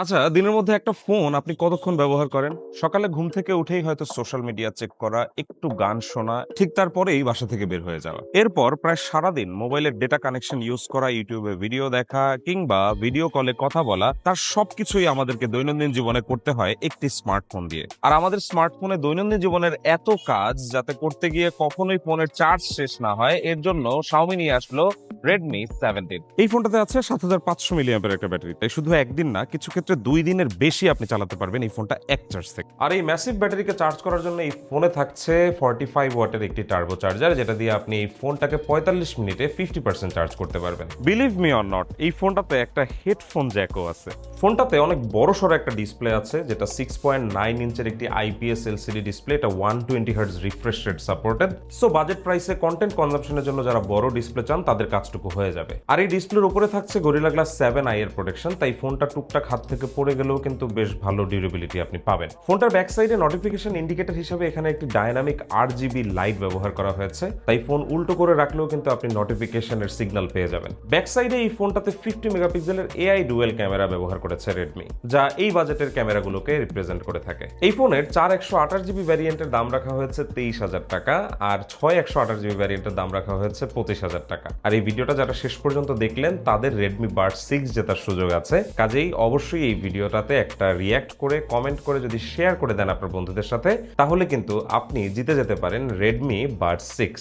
আচ্ছা, দিনের মধ্যে একটা ফোন আপনি কতক্ষণ ব্যবহার করেন? সকালে ঘুম থেকে উঠেই হয়তো সোশ্যাল মিডিয়া চেক করা, একটু গান শোনা, ঠিক তারপরেই বাসা থেকে বের হয়ে যাওয়া। এরপর প্রায় সারাদিন মোবাইলের ডেটা কানেকশন ইউজ করা, YouTube এ ভিডিও দেখা কিংবা ভিডিও কলে কথা বলা, তার সবকিছুই আমাদেরকে দৈনন্দিন জীবনে করতে হয় একটি স্মার্টফোন দিয়ে। আর আমাদের স্মার্টফোনে দৈনন্দিন জীবনের এত কাজ যাতে করতে গিয়ে কখনোই ফোনের চার্জ শেষ না হয়, এর জন্য Xiaomi নিয়ে আসলো Redmi 17। এই ফোনটাতে আছে ৭৫০০ মিলিঅ্যাম্পিয়ার একটা ব্যাটারি। তাই শুধু একদিন না, কিছু ক্ষেত্রে ২ দিনের বেশি আপনি চালাতে পারবেন এই ফোনটা এক চার্জ থেকে। আর এই ম্যাসিভ ব্যাটারিকে চার্জ করার জন্য এই ফোনে থাকছে 45 ওয়াটের একটি টার্বো চার্জার, যেটা দিয়ে আপনি এই ফোনটাকে ৪৫ মিনিটে 50% চার্জ করতে পারবেন। বিলিভ মি অর নট, এই ফোনটাতে একটা হেডফোন জ্যাকও আছে। ফোনটাতে অনেক বড়সড় একটা ডিসপ্লে আছে, যেটা 6.9 ইঞ্চের একটি IPS LCD ডিসপ্লে। এটা 120 hertz refresh rate supported. So budget প্রাইসে কন্টেন্ট কনজাম্পশনের জন্য যারা বড় ডিসপ্লে চান তাদের কাজটুকু হয়ে যাবে। আর এই ডিসপ্লের উপরে থাকছে গরিলা গ্লাস 7i এর প্রোটেকশন, তাই ফোনটা টুকটাক হাত থেকে পড়ে গেলেও কিন্তু বেশ ভালো ডিউরেবিলিটি আপনি পাবেন। ফোনটার ব্যাক সাইডে নোটিফিকেশন ইন্ডিকেটর হিসেবে এখানে একটি ডায়নামিক RGB লাইট ব্যবহার করা হয়েছে, তাই ফোন উল্টো করে রাখলেও কিন্তু আপনি নোটিফিকেশনের সিগন্যাল পেয়ে যাবেন। ব্যাক সাইডে এই ফোনটাতে 50 মেগাপিক্সেলের AI ডুয়েল ক্যামেরা ব্যবহার করেছে রেডমি, যা এই বাজেটের ক্যামেরাগুলোকে রিপ্রেজেন্ট করে থাকে। এই ফোনের 4 128GB ভ্যারিয়েন্টের দাম রাখা হয়েছে 23,000 টাকা, আর 6 128GB ভ্যারিয়েন্টের দাম রাখা হয়েছে 25,000 টাকা। আর এই ভিডিওটা যারা শেষ পর্যন্ত দেখলেন তাদের Redmi Buds 6 জেতার সুযোগ আছে। কাজেই অবশ্যই এই ভিডিওটাতে একটা রিয়্যাক্ট করে, কমেন্ট করে যদি শেয়ার করে দেন আপনার বন্ধুদের সাথে, তাহলে কিন্তু আপনি জিতে যেতে পারেন Redmi Buds 6।